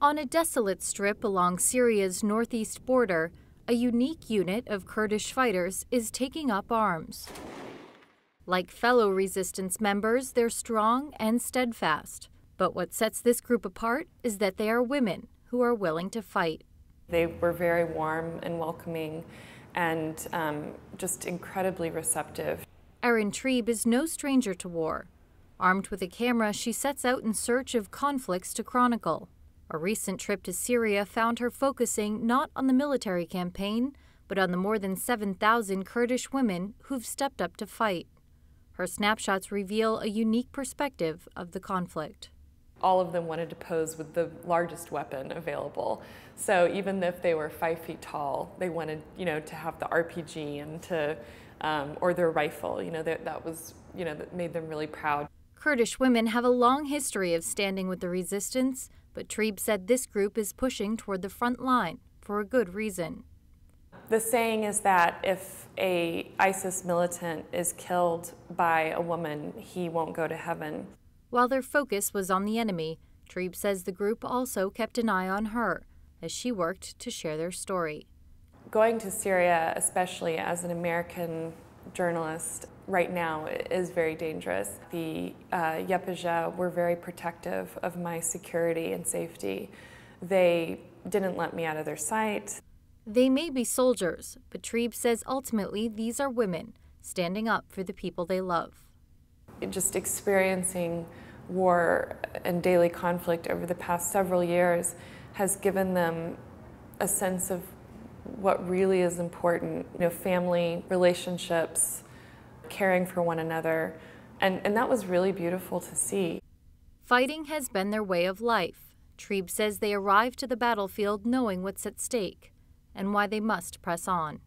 On a desolate strip along Syria's northeast border, a unique unit of Kurdish fighters is taking up arms. Like fellow resistance members, they're strong and steadfast. But what sets this group apart is that they are women who are willing to fight. They were very warm and welcoming and just incredibly receptive. Erin Trieb is no stranger to war. Armed with a camera, she sets out in search of conflicts to chronicle. A recent trip to Syria found her focusing not on the military campaign, but on the more than 7,000 Kurdish women who've stepped up to fight. Her snapshots reveal a unique perspective of the conflict. All of them wanted to pose with the largest weapon available. So even if they were 5 feet tall, they wanted, to have the RPG and to, or their rifle. That made them really proud. Kurdish women have a long history of standing with the resistance, but Trieb said this group is pushing toward the front line for a good reason. The saying is that if an ISIS militant is killed by a woman, he won't go to heaven. While their focus was on the enemy, Trieb says the group also kept an eye on her as she worked to share their story. Going to Syria, especially as an American journalist, right now is very dangerous. The YPJ were very protective of my security and safety. They didn't let me out of their sight. They may be soldiers, but Trieb says ultimately these are women standing up for the people they love. Just experiencing war and daily conflict over the past several years has given them a sense of what really is important, family, relationships, caring for one another, and that was really beautiful to see. Fighting has been their way of life. Trieb says they arrived to the battlefield knowing what's at stake and why they must press on.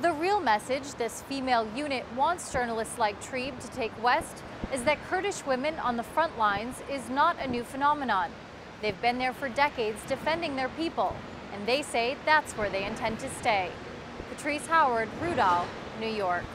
The real message this female unit wants journalists like Trieb to take west is that Kurdish women on the front lines is not a new phenomenon. They've been there for decades defending their people, and they say that's where they intend to stay. Patrice Howard, Rudolph, New York.